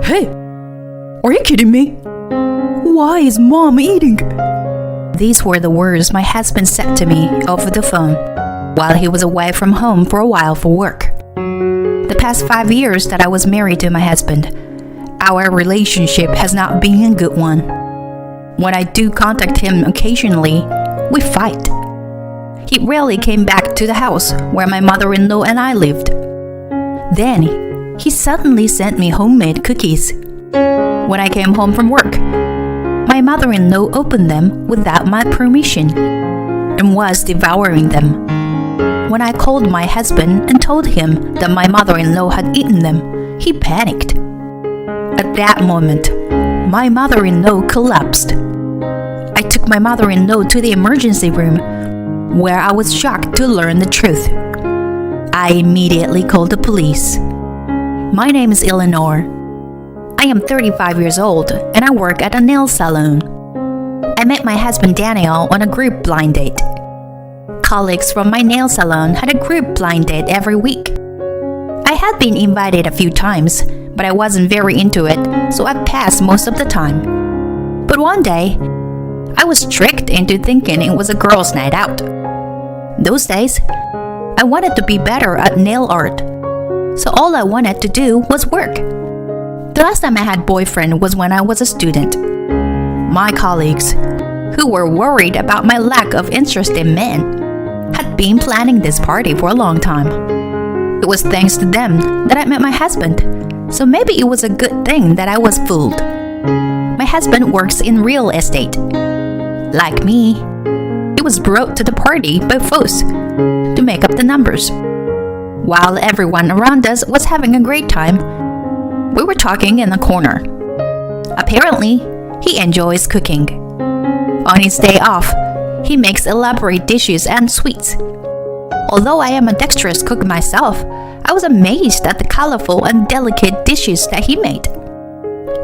Hey, are you kidding me? Why is Mom eating? These were the words my husband said to me over the phone while he was away from home for a while for work. The past 5 years that I was married to my husband, our relationship has not been a good one. When I do contact him occasionally, we fight. He rarely came back to the house where my mother-in-law and I lived. Then, he suddenly sent me homemade cookies. When I came home from work, my mother-in-law opened them without my permission and was devouring them. When I called my husband and told him that my mother-in-law had eaten them, he panicked. At that moment, my mother-in-law collapsed. I took my mother-in-law to the emergency room, where I was shocked to learn the truth. I immediately called the police. My name is Eleanor. I am 35 years old and I work at a nail salon. I met my husband Daniel on a group blind date. Colleagues from my nail salon had a group blind date every week. I had been invited a few times, but I wasn't very into it, so I passed most of the time. But one day, I was tricked into thinking it was a girls' night out. Those days, I wanted to be better at nail art, so all I wanted to do was work. The last time I had boyfriend was when I was a student. My colleagues, who were worried about my lack of interest in men, had been planning this party for a long time. It was thanks to them that I met my husband, so maybe it was a good thing that I was fooled. My husband works in real estate. Like me, he was brought to the party by foes to make up the numbers. While everyone around us was having a great time, we were talking in the corner. Apparently, he enjoys cooking. On his day off, he makes elaborate dishes and sweets. Although I am a dexterous cook myself, I was amazed at the colorful and delicate dishes that he made.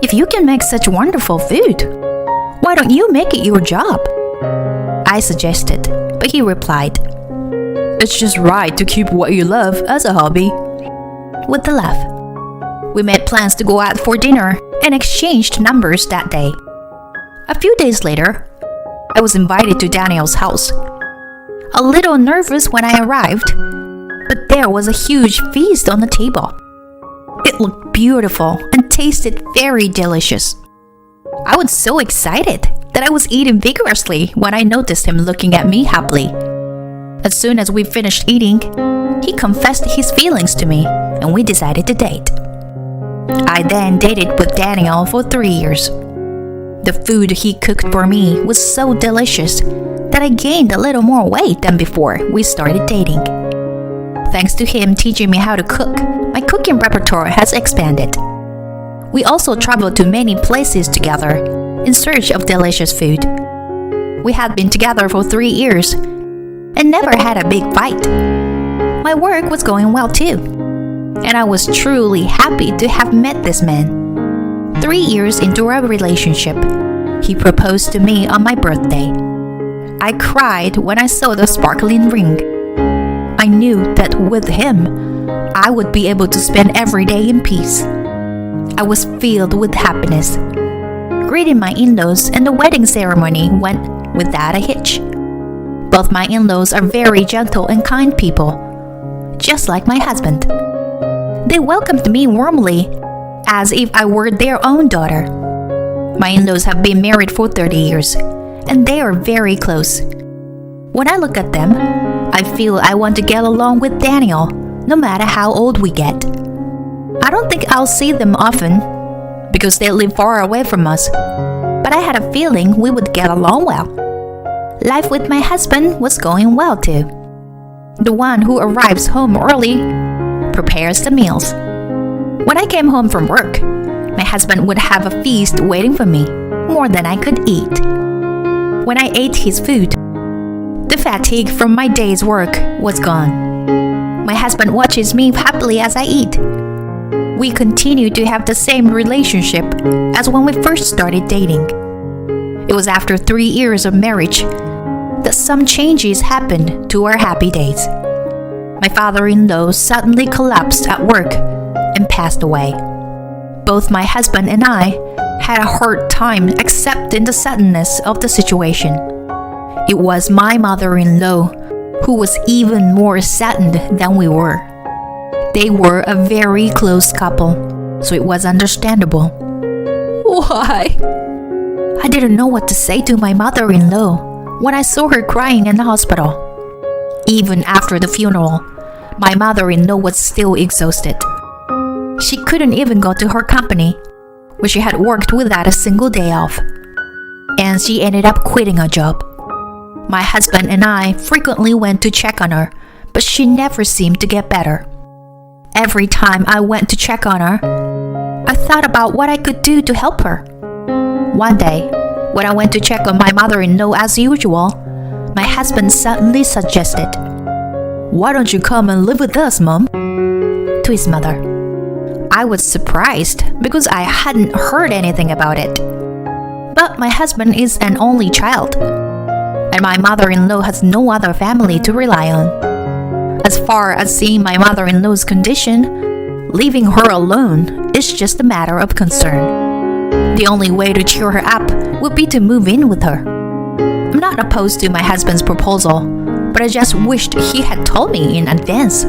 If you can make such wonderful food, why don't you make it your job? I suggested, but he replied, "It's just right to keep what you love as a hobby." With a laugh, we made plans to go out for dinner and exchanged numbers that day. A few days later, I was invited to Daniel's house. A little nervous when I arrived, but there was a huge feast on the table. It looked beautiful and tasted very delicious. I was so excited that I was eating vigorously when I noticed him looking at me happily. As soon as we finished eating, he confessed his feelings to me and we decided to date. I then dated with Daniel for 3 years. The food he cooked for me was so delicious that I gained a little more weight than before we started dating. Thanks to him teaching me how to cook, my cooking repertoire has expanded. We also traveled to many places together in search of delicious food. We had been together for 3 years and never had a big fight. My work was going well too, and I was truly happy to have met this man. 3 years into our relationship, he proposed to me on my birthday. I cried when I saw the sparkling ring. I knew that with him, I would be able to spend every day in peace. I was filled with happiness. Greeting my in-laws and the wedding ceremony went without a hitch. Both my in-laws are very gentle and kind people, just like my husband. They welcomed me warmly, as if I were their own daughter. My in-laws have been married for 30 years, and they are very close. When I look at them, I feel I want to get along with Daniel, no matter how old we get. I don't think I'll see them often, because they live far away from us, but I had a feeling we would get along well. Life with my husband was going well too. The one who arrives home early prepares the meals. When I came home from work, my husband would have a feast waiting for me, more than I could eat. When I ate his food, the fatigue from my day's work was gone. My husband watches me happily as I eat. We continue to have the same relationship as when we first started dating. It was after 3 years of marriage that some changes happened to our happy days. My father-in-law suddenly collapsed at work and passed away. Both my husband and I had a hard time accepting the suddenness of the situation. It was my mother-in-law who was even more saddened than we were. They were a very close couple, so it was understandable. Why? I didn't know what to say to my mother-in-law when I saw her crying in the hospital. Even after the funeral, my mother-in-law was still exhausted. She couldn't even go to her company, where she had worked without a single day off. And she ended up quitting her job. My husband and I frequently went to check on her, but she never seemed to get better. Every time I went to check on her, I thought about what I could do to help her. One day, when I went to check on my mother-in-law as usual, my husband suddenly suggested, "Why don't you come and live with us, Mom?" to his mother. I was surprised because I hadn't heard anything about it. But my husband is an only child, and my mother-in-law has no other family to rely on. As far as seeing my mother-in-law's condition, leaving her alone is just a matter of concern. The only way to cheer her up would be to move in with her. I'm not opposed to my husband's proposal, but I just wished he had told me in advance.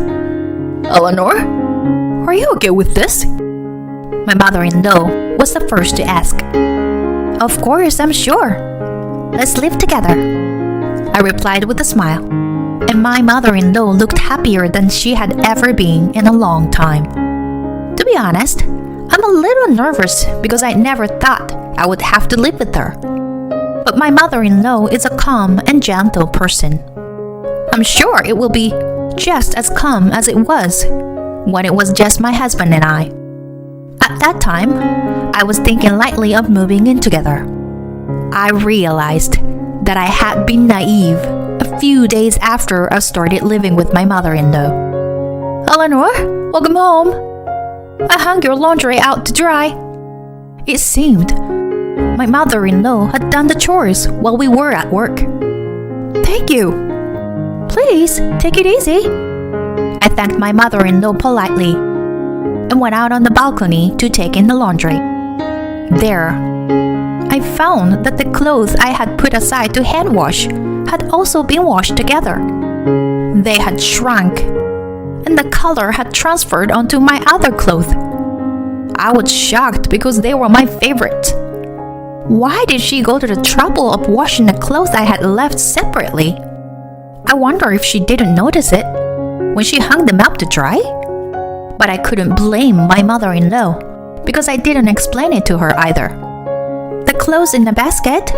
Eleanor, are you okay with this? My mother-in-law was the first to ask. Of course, I'm sure. Let's live together, I replied with a smile, and my mother-in-law looked happier than she had ever been in a long time. To be honest, I'm a little nervous because I never thought I would have to live with her. But my mother-in-law is a calm and gentle person. I'm sure it will be just as calm as it was when it was just my husband and I. At that time, I was thinking lightly of moving in together. I realized that I had been naive a few days after I started living with my mother-in-law. Eleanor, welcome home. I hung your laundry out to dry. It seemed my mother-in-law had done the chores while we were at work. Thank you. Please, take it easy. I thanked my mother-in-law politely and went out on the balcony to take in the laundry. There, I found that the clothes I had put aside to hand wash had also been washed together. They had shrunk, and the color had transferred onto my other clothes. I was shocked because they were my favorites. Why did she go to the trouble of washing the clothes I had left separately? I wonder if she didn't notice it when she hung them up to dry? But I couldn't blame my mother-in-law because I didn't explain it to her either. The clothes in the basket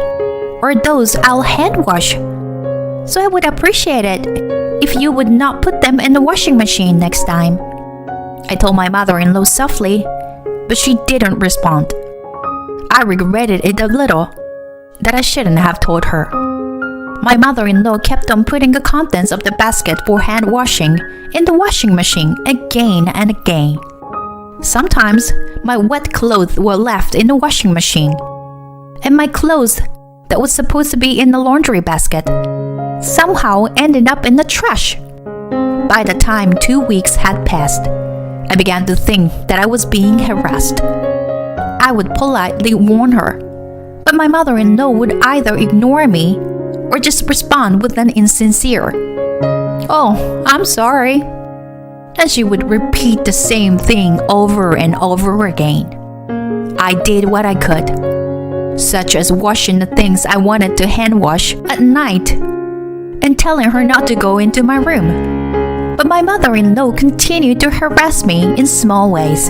are those I'll hand wash, so I would appreciate it if you would not put them in the washing machine next time. I told my mother-in-law softly, but she didn't respond. I regretted it a little that I shouldn't have told her. My mother-in-law kept on putting the contents of the basket for hand washing in the washing machine again and again. Sometimes my wet clothes were left in the washing machine, and my clothes that was supposed to be in the laundry basket somehow ended up in the trash. By the time 2 weeks had passed, I began to think that I was being harassed. I would politely warn her, but my mother-in-law would either ignore me or just respond with an insincere, "Oh, I'm sorry." And she would repeat the same thing over and over again. I did what I could, such as washing the things I wanted to hand wash at night and telling her not to go into my room. But my mother-in-law continued to harass me in small ways.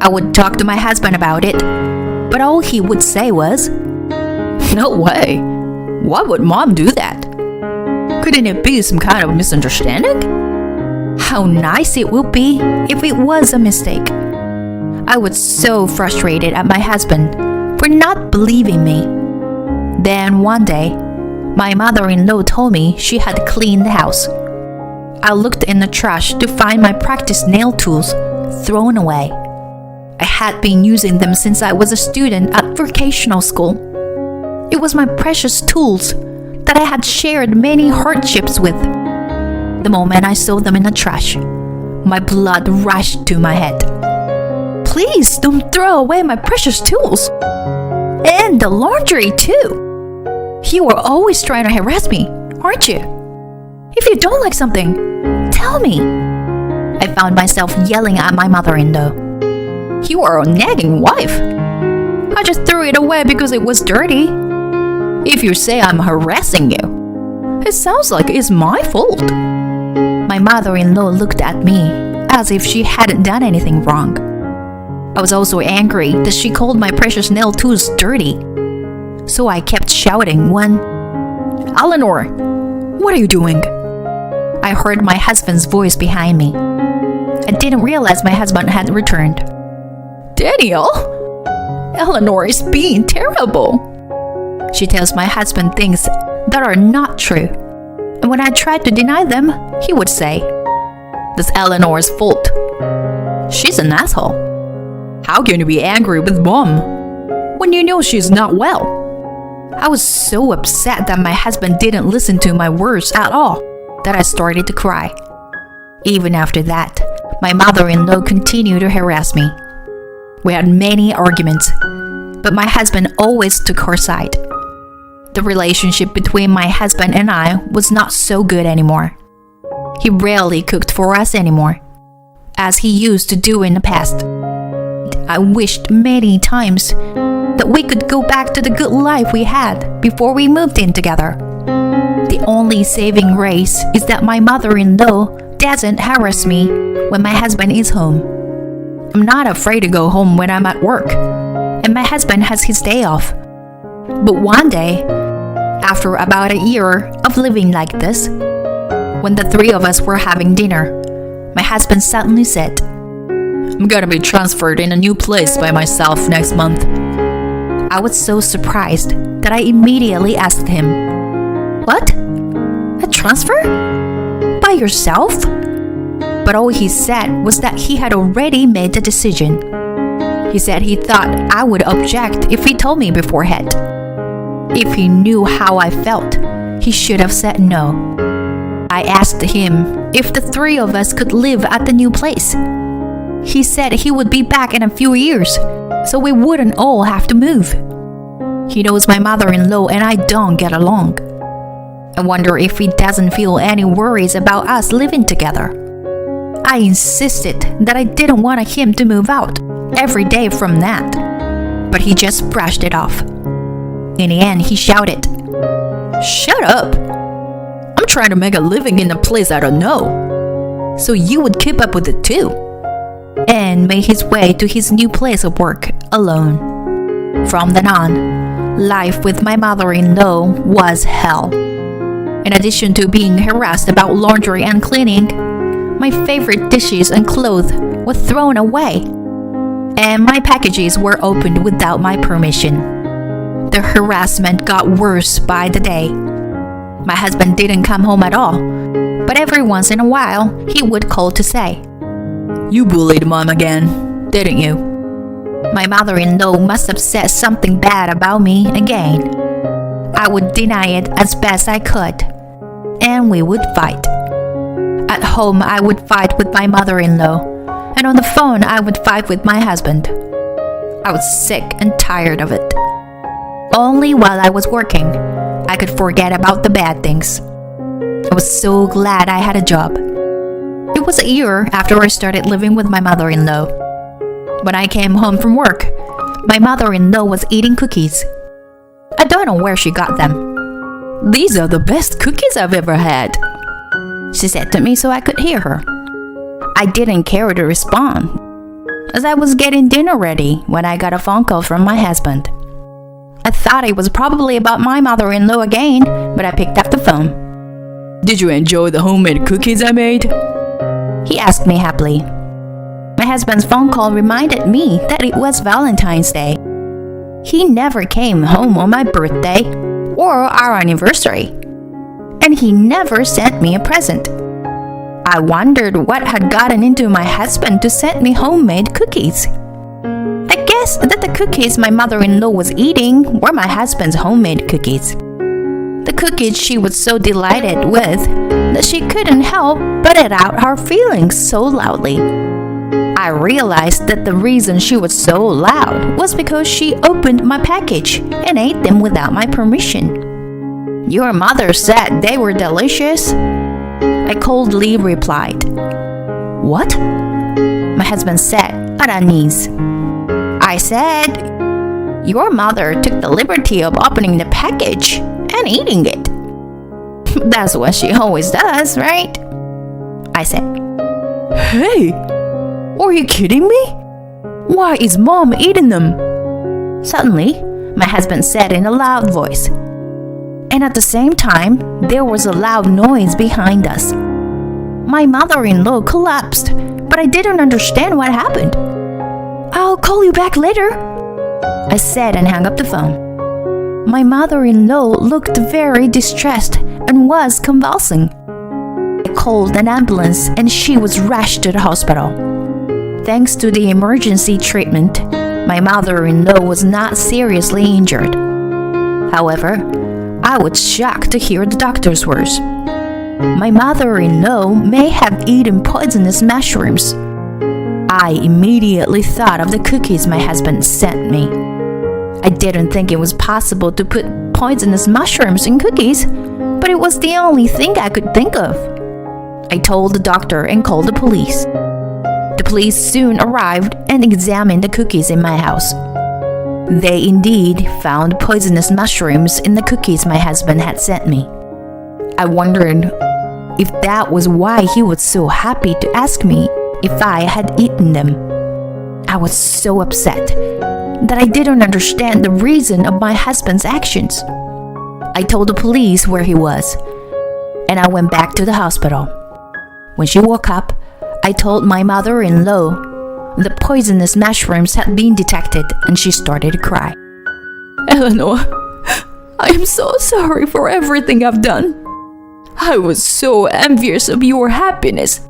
I would talk to my husband about it, but all he would say was, "No way. Why would Mom do that? Couldn't it be some kind of misunderstanding? How nice it would be if it was a mistake." I was so frustrated at my husband for not believing me. Then one day, my mother-in-law told me she had cleaned the house. I looked in the trash to find my practice nail tools thrown away. I had been using them since I was a student at vocational school. It was my precious tools that I had shared many hardships with. The moment I saw them in the trash, my blood rushed to my head. please don't throw away my precious tools. And the laundry too. You are always trying to harass me, aren't you? If you don't like something, tell me. I found myself yelling at my mother-in-law. You are a nagging wife. I just threw it away because it was dirty. If you say I'm harassing you, it sounds like it's my fault. My mother-in-law looked at me as if she hadn't done anything wrong. I was also angry that she called my precious nail tools dirty. So I kept shouting when, Eleanor, what are you doing? I heard my husband's voice behind me. I didn't realize my husband had returned. Daniel, Eleanor is being terrible. She tells my husband things that are not true. And when I tried to deny them, he would say, that's Eleanor's fault. She's an asshole. How can you be angry with Mom when you know she's not well? I was so upset that my husband didn't listen to my words at all that I started to cry. Even after that, my mother-in-law continued to harass me. We had many arguments, but my husband always took her side. The relationship between my husband and I was not so good anymore. He rarely cooked for us anymore, as he used to do in the past. I wished many times that we could go back to the good life we had before we moved in together. The only saving grace is that my mother-in-law doesn't harass me when my husband is home. I'm not afraid to go home when I'm at work, and my husband has his day off. But one day, after about a year of living like this, when the three of us were having dinner, my husband suddenly said, I'm gonna be transferred in a new place by myself next month. I was so surprised that I immediately asked him, What? A transfer? By yourself? But all he said was that he had already made the decision. He said he thought I would object if he told me beforehand. If he knew how I felt, he should have said no. I asked him if the three of us could live at the new place. He said he would be back in a few years, so we wouldn't all have to move. He knows my mother-in-law and I don't get along. I wonder if he doesn't feel any worries about us living together. I insisted that I didn't want him to move out every day from that, but he just brushed it off. In the end, he shouted, Shut up! I'm trying to make a living in a place I don't know, so you would keep up with it too. And made his way to his new place of work alone. From then on, life with my mother-in-law was hell. In addition to being harassed about laundry and cleaning, my favorite dishes and clothes were thrown away, and my packages were opened without my permission. The harassment got worse by the day. My husband didn't come home at all, but every once in a while he would call to say, You bullied Mom again, didn't you? My mother-in-law must have said something bad about me again. I would deny it as best I could, and we would fight. At home, I would fight with my mother-in-law, and on the phone, I would fight with my husband. I was sick and tired of it. Only while I was working, I could forget about the bad things. I was so glad I had a job. It was a year after I started living with my mother-in-law. When I came home from work, my mother-in-law was eating cookies. I don't know where she got them. These are the best cookies I've ever had, she said to me so I could hear her. I didn't care to respond, as I was getting dinner ready when I got a phone call from my husband. I thought it was probably about my mother-in-law again, but I picked up the phone. Did you enjoy the homemade cookies I made? He asked me happily. My husband's phone call reminded me that it was Valentine's Day. He never came home on my birthday or our anniversary, and he never sent me a present. I wondered what had gotten into my husband to send me homemade cookies. I guess that the cookies my mother-in-law was eating were my husband's homemade cookies. The cookies she was so delighted with that she couldn't help but let out her feelings so loudly. I realized that the reason she was so loud was because she opened my package and ate them without my permission. Your mother said they were delicious, I coldly replied. What? My husband said, at unease. I said, your mother took the liberty of opening the package and eating it. That's what she always does, right? I said. Hey, are you kidding me? Why is Mom eating them? Suddenly, my husband said in a loud voice. And at the same time, there was a loud noise behind us. My mother-in-law collapsed, but I didn't understand what happened. I'll call you back later, I said and hung up the phone. My mother-in-law looked very distressed and was convulsing. I called an ambulance and she was rushed to the hospital. Thanks to the emergency treatment, my mother-in-law was not seriously injured. However, I was shocked to hear the doctor's words. My mother-in-law may have eaten poisonous mushrooms. I immediately thought of the cookies my husband sent me. I didn't think it was possible to put poisonous mushrooms in cookies, but it was the only thing I could think of. I told the doctor and called the police. The police soon arrived and examined the cookies in my house. They indeed found poisonous mushrooms in the cookies my husband had sent me. I wondered if that was why he was so happy to ask me if I had eaten them. I was so upset that I didn't understand the reason of my husband's actions. I told the police where he was, and I went back to the hospital. When she woke up, I told my mother-in-law the poisonous mushrooms had been detected, and she started to cry. Eleanor, I am so sorry for everything I've done. I was so envious of your happiness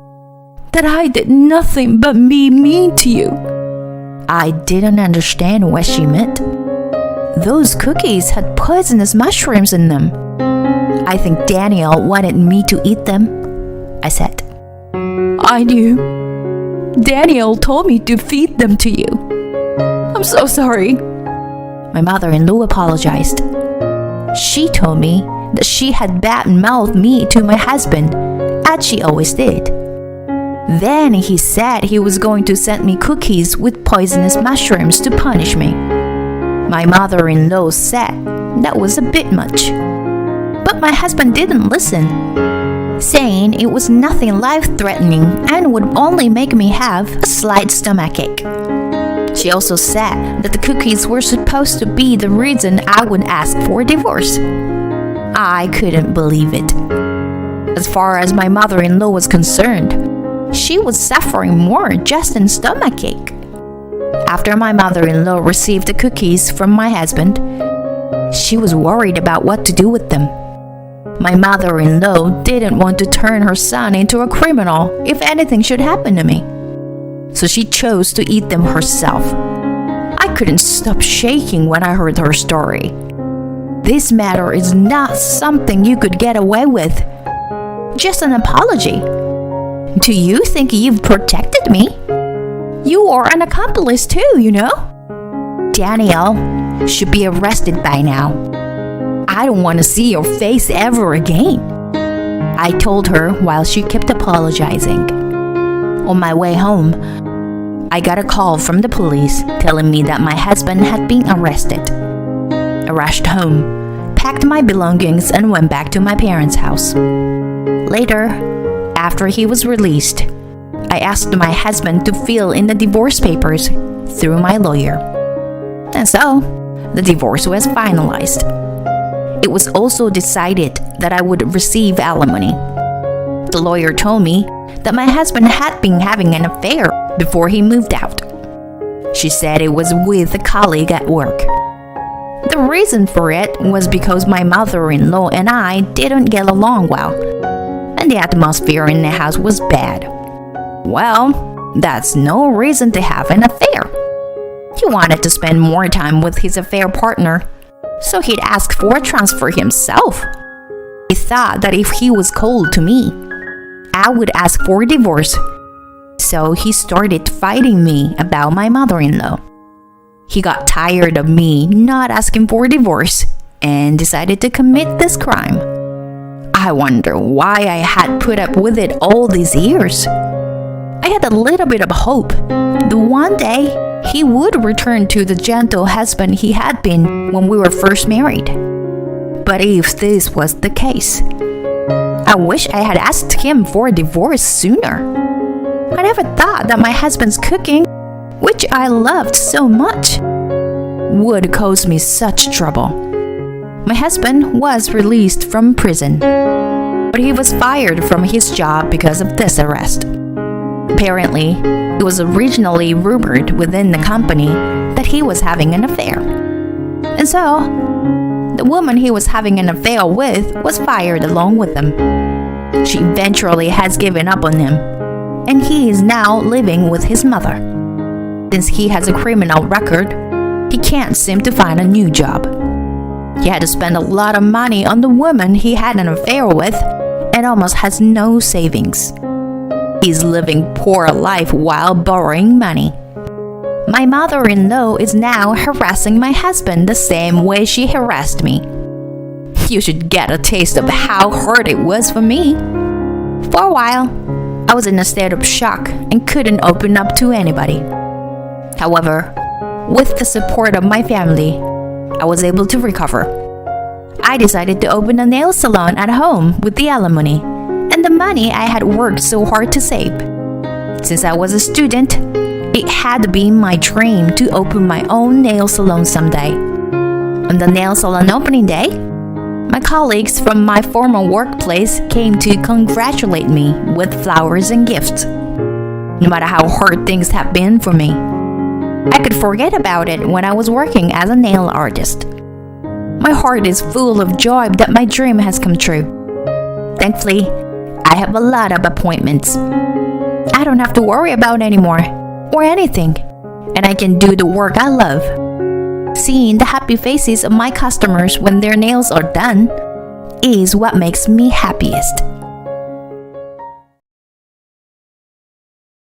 that I did nothing but be mean to you. I didn't understand what she meant. Those cookies had poisonous mushrooms in them. I think Daniel wanted me to eat them, I said. I knew. Daniel told me to feed them to you. I'm so sorry. My mother-in-law apologized. She told me that she had bad-mouthed me to my husband, as she always did. Then he said he was going to send me cookies with poisonous mushrooms to punish me. My mother-in-law said that was a bit much. But my husband didn't listen, saying it was nothing life-threatening and would only make me have a slight stomachache. She also said that the cookies were supposed to be the reason I would ask for a divorce. I couldn't believe it. As far as my mother-in-law was concerned, she was suffering more just in stomachache. After my mother-in-law received the cookies from my husband, she was worried about what to do with them. My mother-in-law didn't want to turn her son into a criminal if anything should happen to me. So she chose to eat them herself. I couldn't stop shaking when I heard her story. This matter is not something you could get away with. Just an apology. Do you think you've protected me? You are an accomplice too, you know? Daniel should be arrested by now. I don't want to see your face ever again, I told her while she kept apologizing. On my way home, I got a call from the police telling me that my husband had been arrested. I rushed home, packed my belongings, and went back to my parents' house. Later, after he was released, I asked my husband to fill in the divorce papers through my lawyer. And so, the divorce was finalized. It was also decided that I would receive alimony. The lawyer told me that my husband had been having an affair before he moved out. She said it was with a colleague at work. The reason for it was because my mother-in-law and I didn't get along well, and the atmosphere in the house was bad. Well, that's no reason to have an affair. He wanted to spend more time with his affair partner, so he'd ask for a transfer himself. He thought that if he was cold to me, I would ask for a divorce, so he started fighting me about my mother-in-law. He got tired of me not asking for a divorce and decided to commit this crime. I wonder why I had put up with it all these years. I had a little bit of hope that one day he would return to the gentle husband he had been when we were first married. But if this was the case, I wish I had asked him for a divorce sooner. I never thought that my husband's cooking, which I loved so much, would cause me such trouble. My husband was released from prison, but he was fired from his job because of this arrest. Apparently, it was originally rumored within the company that he was having an affair. And so, the woman he was having an affair with was fired along with him. She eventually has given up on him, and he is now living with his mother. Since he has a criminal record, he can't seem to find a new job. He had to spend a lot of money on the woman he had an affair with and almost has no savings. He's living poor life while borrowing money. My mother-in-law is now harassing my husband the same way she harassed me. You should get a taste of how hard it was for me. For a while, I was in a state of shock and couldn't open up to anybody. However, with the support of my family, I was able to recover. I decided to open a nail salon at home with the alimony and the money I had worked so hard to save. Since I was a student, it had been my dream to open my own nail salon someday. On the nail salon opening day, my colleagues from my former workplace came to congratulate me with flowers and gifts. No matter how hard things have been for me, I could forget about it when I was working as a nail artist. My heart is full of joy that my dream has come true. Thankfully, I have a lot of appointments. I don't have to worry about anymore or anything, and I can do the work I love. Seeing the happy faces of my customers when their nails are done is what makes me happiest.